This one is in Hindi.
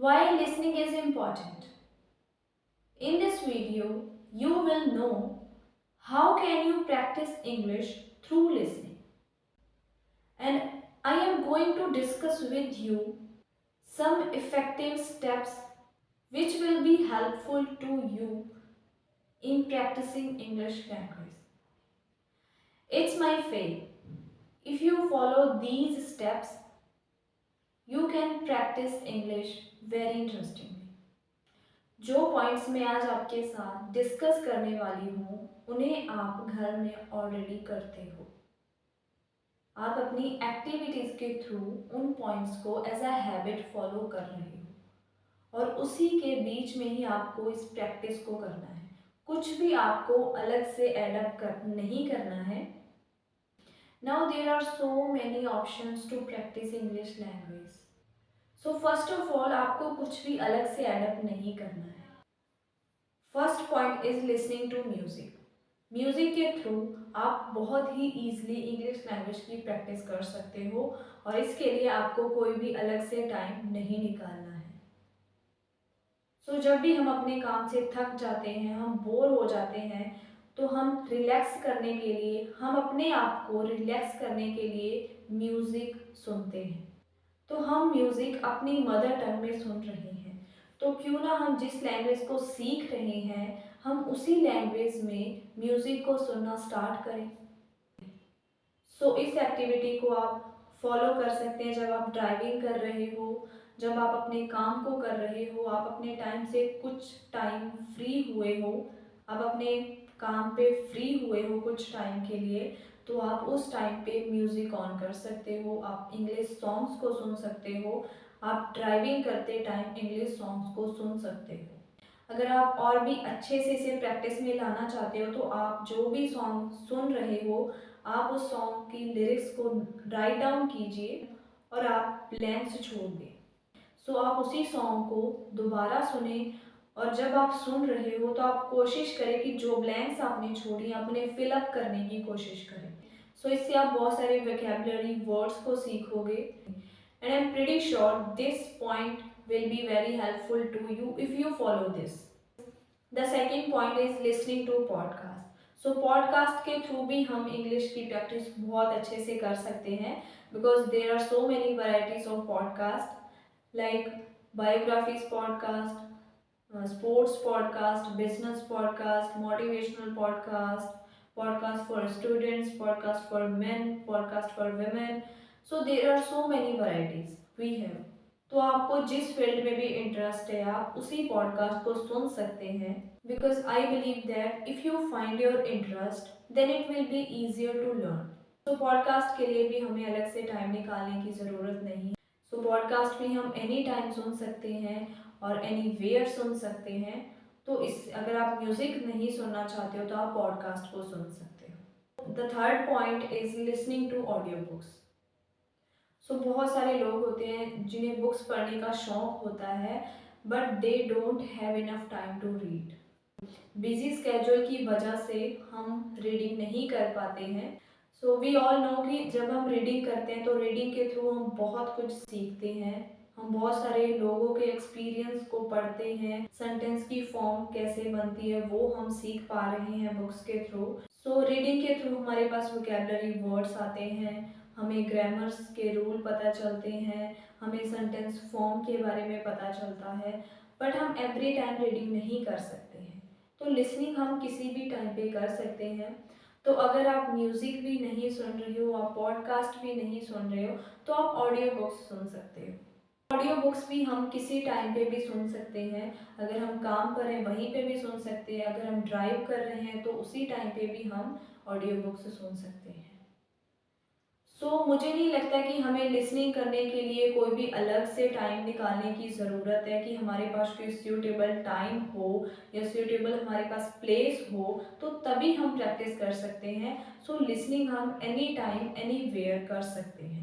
Why listening is important. In this video, you will know how can you practice English through listening. And I am going to discuss with you some effective steps which will be helpful to you in practicing English language. It's my faith. If you follow these steps, you can practice English very interestingly. जो पॉइंट्स मैं आज आपके साथ डिस्कस करने वाली हूँ उन्हें आप घर में ऑलरेडी करते हो। आप अपनी एक्टिविटीज़ के थ्रू उन पॉइंट्स को एज अ हैबिट फॉलो कर रहे हो और उसी के बीच में ही आपको इस प्रैक्टिस को करना है। कुछ भी आपको अलग से एडअप कर नहीं करना है। Now there are so many options to practise English language. So first of all आपको कुछ भी अलग से एडअप नहीं करना है। First point is listening to music. Music के थ्रू आप बहुत ही ईजिली इंग्लिश लैंग्वेज की प्रैक्टिस कर सकते हो और इसके लिए आपको कोई भी अलग से टाइम नहीं निकालना है। सो जब भी हम अपने काम से थक जाते हैं, हम बोर हो जाते हैं, तो हम रिलैक्स करने के लिए, हम अपने आप को रिलैक्स करने के लिए म्यूज़िक सुनते हैं। तो हम म्यूज़िक अपनी मदर टंग में सुन रहे हैं, तो क्यों ना हम जिस लैंग्वेज को सीख रहे हैं हम उसी लैंग्वेज में म्यूज़िक को सुनना स्टार्ट करें। सो इस एक्टिविटी को आप फॉलो कर सकते हैं जब आप ड्राइविंग कर रहे हो, जब आप अपने काम को कर रहे हो, आप अपने टाइम से कुछ टाइम फ्री हुए हो, आप अपने काम पे फ्री हुए हो कुछ टाइम के लिए, तो आप उस टाइम पे म्यूज़िक ऑन कर सकते हो, आप इंग्लिश सॉन्ग्स को सुन सकते हो, आप ड्राइविंग करते टाइम इंग्लिश सॉन्ग्स को सुन सकते हो। अगर आप और भी अच्छे से इसे प्रैक्टिस में लाना चाहते हो तो आप जो भी सॉन्ग सुन रहे हो आप उस सॉन्ग की लिरिक्स को राइट डाउन कीजिए और आप ब्लैंक्स छोड़ दें। सो आप उसी सॉन्ग को दोबारा सुने और जब आप सुन रहे हो तो आप कोशिश करें कि जो ब्लैंक्स आपने छोड़ी अपने फिल अप करने की कोशिश करें। सो इससे आप बहुत सारे वोकैबुलरी वर्ड्स को सीखोगे and I am pretty sure this point will be very helpful to you if you follow this. The second point is listening to podcast. So podcast के थ्रू भी हम इंग्लिश की प्रैक्टिस बहुत अच्छे से कर सकते हैं because there are so many varieties of podcast like biographies podcast, sports podcast, business podcast, motivational podcast, podcast for students, podcast for men, podcast for women. So there are so many varieties we have. तो आपको जिस फील्ड में भी इंटरेस्ट है आप उसी पॉडकास्ट को सुन सकते हैं because I believe that if you find your interest then it will be easier to learn. तो पॉडकास्ट के लिए भी हमें अलग से टाइम निकालने की ज़रूरत नहीं। सो पॉडकास्ट भी हम एनी टाइम सुन सकते हैं और एनी वेयर सुन सकते हैं। तो इस अगर आप म्यूज़िक नहीं सुनना चाहते हो तो आप पॉडकास्ट को सुन सकते हो। The third point is listening to audio books. So बहुत सारे लोग होते हैं जिन्हें बुक्स पढ़ने का शौक होता है but they don't have enough time to read. Busy schedule की वजह से हम रीडिंग नहीं कर पाते हैं। सो वी ऑल नो कि जब हम रीडिंग करते हैं तो रीडिंग के थ्रू हम बहुत कुछ सीखते हैं। हम बहुत सारे लोगों के एक्सपीरियंस को पढ़ते हैं, सेंटेंस की फॉर्म कैसे बनती है वो हम सीख पा रहे हैं बुक्स के थ्रू। सो रीडिंग के थ्रू हमारे पास वोकैबुलरी वर्ड्स आते हैं, हमें ग्रामर्स के रूल पता चलते हैं, हमें सेंटेंस फॉर्म के बारे में पता चलता है, बट हम एवरी टाइम रीडिंग नहीं कर सकते हैं। तो लिसनिंग हम किसी भी टाइम पे कर सकते हैं। तो अगर आप म्यूज़िक भी नहीं सुन रहे हो, आप पॉडकास्ट भी नहीं सुन रहे हो, तो आप ऑडियो बुक्स सुन सकते हो। ऑडियो बुक्स भी हम किसी टाइम पे भी सुन सकते हैं। अगर हम काम कर रहे हैं वहीं पे भी सुन सकते हैं, अगर हम ड्राइव कर रहे हैं तो उसी टाइम पे भी हम ऑडियो बुक्स सुन सकते हैं। मुझे नहीं लगता कि हमें लिसनिंग करने के लिए कोई भी अलग से टाइम निकालने की ज़रूरत है कि हमारे पास कोई सूटेबल टाइम हो या सूटेबल हमारे पास प्लेस हो तो तभी हम प्रैक्टिस कर सकते हैं। लिसनिंग हम एनी टाइम एनी वेयर कर सकते हैं।